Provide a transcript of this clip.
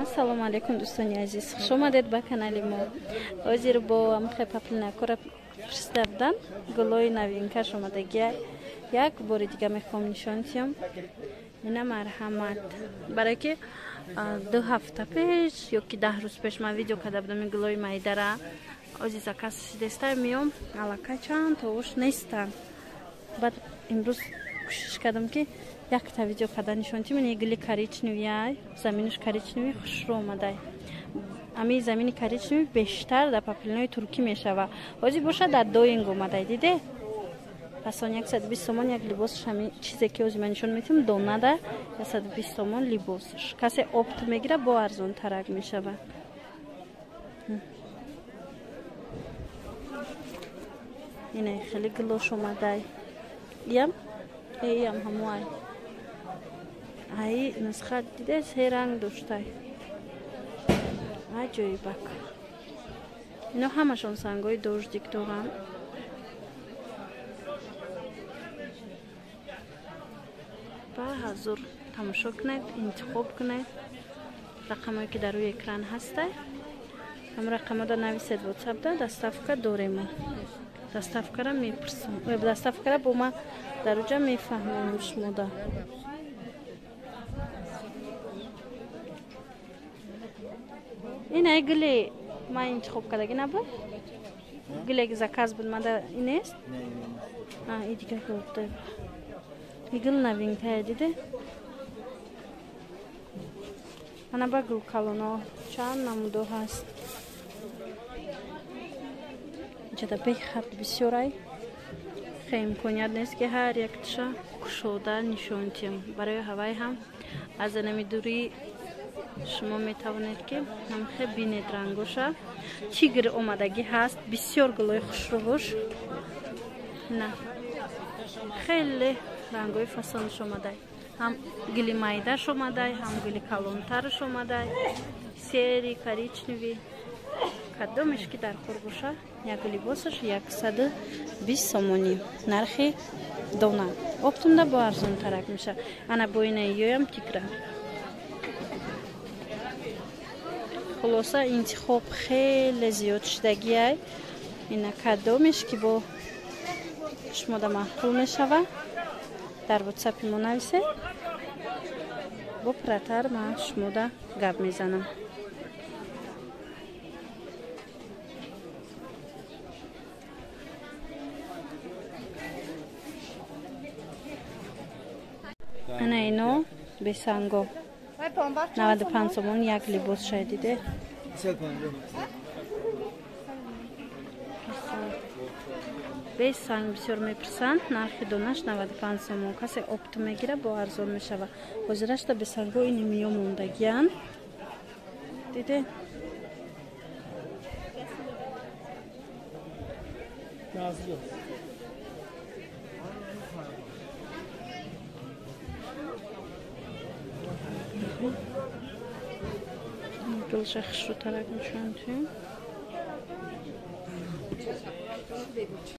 Ассалому алейкум дӯстони азиз, хуш омадед ба канали мо. Ҳозир бо амхе паплинакора фиристадан гулои навинкаш омадагия як бори дига мехоҳам нишон диҳам. Ина марҳамат, барое ки 2 ҳафта пеш ё ки 10 рӯз пеш ман видео карда будам ин гулои майдара. Азиза каси дестай миём, аллакай чанд товуш нестан. Баъд имрӯз кӯшиш кардам ки якта видео карда нишон диҳам. Ин гули коричневий, заминаш коричневий хушрӯ омадай. Ами замини коричневий бештар дар паплинои туркӣ мешава. Ҳозир бошад дар доинг омадай, диде? Пас он 120 сомон як либосаш, ҳамин чизе ки ҳозир ман нишон медиҳам, донада 120 сомон либосаш. Касе опт мегира бо арзонтарак мешава. Ина хеле гулош омадай. Иям ҳамоай. Ай нусха диде се ранг доштай. Аҷоибак. Ино ҳамашон сангои дождик доранд. Ба ҳазур тамошо кунед, интихоб кунед. Рақамое ки дар рӯи экран ҳастай. Ҳам рақамода нависед ватсапда, доставка дорем. Доставкара мепурсам. Доставкара бо ма даруҷа мефаҳмем шумода. Ин гули ман интихоб кардаги набуд? Гулеги заказ буд мада инест? И дигар гуфта. И гул новинкая диде? Ана ба гул калоно чанд намудо ҳаст. Инҷода бехард бисёрай. Хеле имконият нест ки ҳар якташа кушода нишон диҳам. Барои ҳавай ҳам аз намидурӣ шумо метавонед ки ҳамхе бинед рангоша. Тигр омадагӣ ҳаст, бисёр гулои хушрӯбош. На. Хеле рангои фасонаш омадай. Ҳам гули майдаш омадай, ҳам гули калонтараш омадай. Сери, коричневий. Кадомеш ки дар кор боша, як либосаш 120 сомонӣ. Нархи дона. Оптумда бо арзонтарак меша. Ана бо ина ёям тигра. Хулоса интихоб хеле зиёд шудагиай. Ина кадомеш ки бо шумода маҳқул мешава. Дар ватсапи мо нависед. Бо пратар ман шумода гап мезанам. Ана ино бесанго 95 сомон як либос шайдиде. Бесанг бисёр мепурсанд. Нархи донаш 95 сомон. Касе опт мегира бо арзон мешава. Ҳозирашта бесанго ини миё мондагиян. Диде? Гулша хушрӯтарак нишон диҳем.